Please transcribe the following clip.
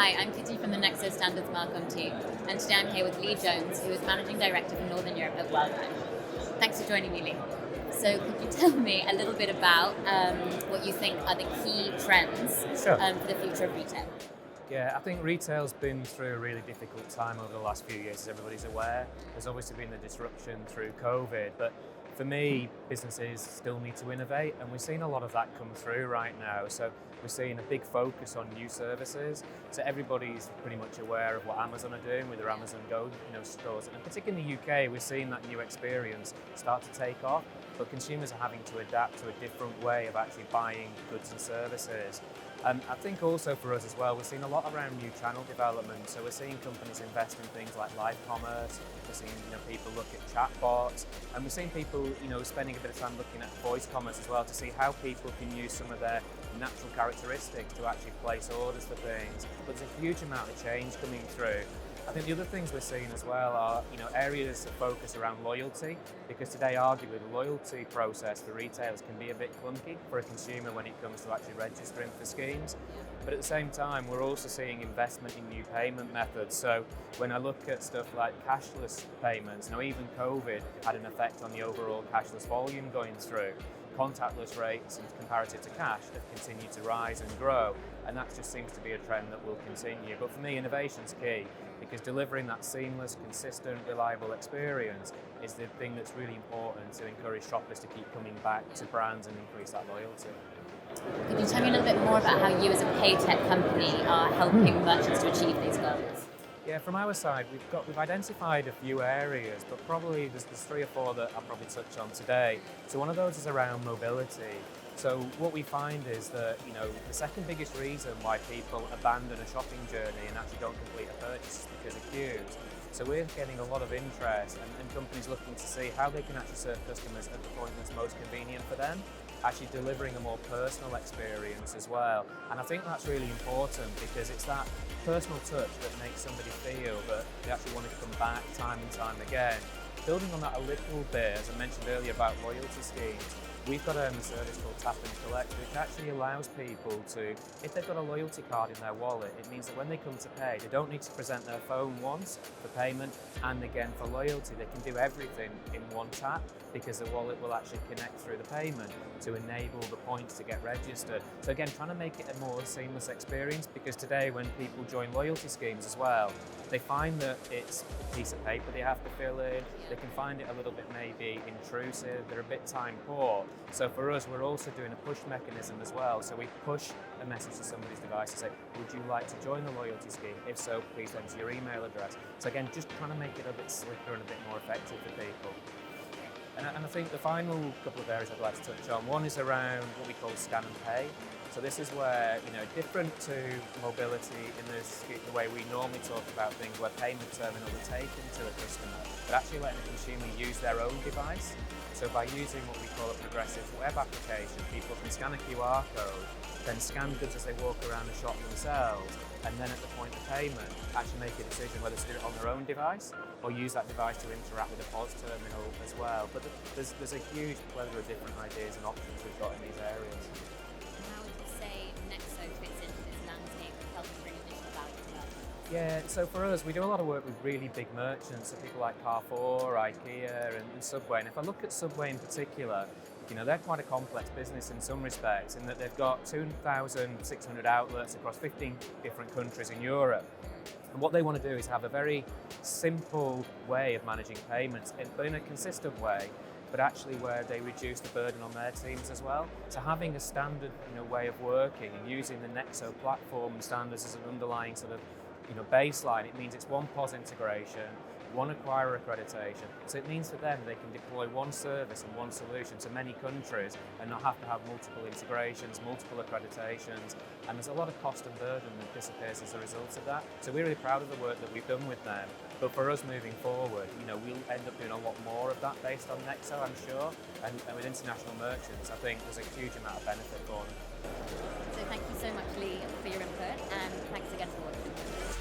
Hi, I'm Kitty from the Nexo Standards Marcom team, and today I'm here with Lee Jones, who is Managing Director for Northern Europe at Worldline. Thanks for joining me, Lee. So could you tell me a little bit about what you think are the key trends Sure. for the future of retail? Yeah, I think retail's been through a really difficult time over the last few years, as everybody's aware. There's obviously been the disruption through COVID, but for me, businesses still need to innovate, and we're seeing a lot of that come through right now. So we're seeing a big focus on new services. So everybody's pretty much aware of what Amazon are doing with their Amazon Go, stores, and particularly in the UK, we're seeing that new experience start to take off. But consumers are having to adapt to a different way of actually buying goods and services. I think also for us as well, we're seeing a lot around new channel development. So we're seeing companies invest in things like live commerce. We're seeing people look at chatbots, and we're seeing people spending a bit of time looking at voice commerce as well to see how people can use some of their natural characteristics to actually place orders for things. But there's a huge amount of change coming through. I think the other things we're seeing as well are areas of focus around loyalty, because today arguably the loyalty process for retailers can be a bit clunky for a consumer when it comes to actually registering for schemes. But at the same time, we're also seeing investment in new payment methods. So when I look at stuff like cashless payments, even COVID had an effect on the overall cashless volume going through. Contactless rates and comparative to cash have continued to rise and grow, and that just seems to be a trend that will continue. But for me, innovation's key, because delivering that seamless, consistent, reliable experience is the thing that's really important to encourage shoppers to keep coming back to brands and increase that loyalty. Could you tell me a little bit more about how you as a pay tech company are helping merchants to achieve these goals? Yeah, from our side, we've identified a few areas, but probably there's 3 or 4 that I'll probably touch on today. So one of those is around mobility. So what we find is that the second biggest reason why people abandon a shopping journey and actually don't complete a purchase is because of queues. So we're getting a lot of interest and companies looking to see how they can actually serve customers at the point that's most convenient for them, actually delivering a more personal experience as well. And I think that's really important, because it's that personal touch that makes somebody feel that they actually want to come back time and time again. Building on that a little bit, as I mentioned earlier about loyalty schemes, we've got a service called Tap and Collect, which actually allows people to, if they've got a loyalty card in their wallet, it means that when they come to pay, they don't need to present their phone once for payment and again for loyalty. They can do everything in one tap, because the wallet will actually connect through the payment to enable the points to get registered. So again, trying to make it a more seamless experience, because today when people join loyalty schemes as well, they find that it's a piece of paper they have to fill in. They can find it a little bit maybe intrusive, they're a bit time poor. So for us, we're also doing a push mechanism as well. So we push a message to somebody's device to say, would you like to join the loyalty scheme? If so, please enter your email address. So again, just trying to make it a bit slicker and a bit more effective for people. And I think the final couple of areas I'd like to touch on, one is around what we call scan and pay. So this is where, different to mobility in the way we normally talk about things, where payment terminals are taken to a customer, but actually letting the consumer use their own device. So by using what we call a progressive web application, people can scan a QR code, then scan goods as they walk around the shop themselves, and then at the point of payment, actually make a decision whether to do it on their own device or use that device to interact with a POS terminal as well. But there's a huge plethora of different ideas and options we've got in these areas. How would you say Nexo fits into this landscape of helping bring additional value to that? Yeah, so for us, we do a lot of work with really big merchants, so people like Carrefour, IKEA and Subway. And if I look at Subway in particular, they're quite a complex business in some respects, in that they've got 2,600 outlets across 15 different countries in Europe. And what they want to do is have a very simple way of managing payments, but in a consistent way, but actually where they reduce the burden on their teams as well. So having a standard way of working and using the Nexo platform standards as an underlying sort of baseline, it means it's one POS integration, one acquirer accreditation. So it means for them they can deploy one service and one solution to many countries and not have to have multiple integrations, multiple accreditations, and there's a lot of cost and burden that disappears as a result of that. So we're really proud of the work that we've done with them. But for us moving forward, we'll end up doing a lot more of that based on Nexo, I'm sure, and with international merchants, I think there's a huge amount of benefit for them. So thank you so much, Lee, for your input, and thanks again for watching.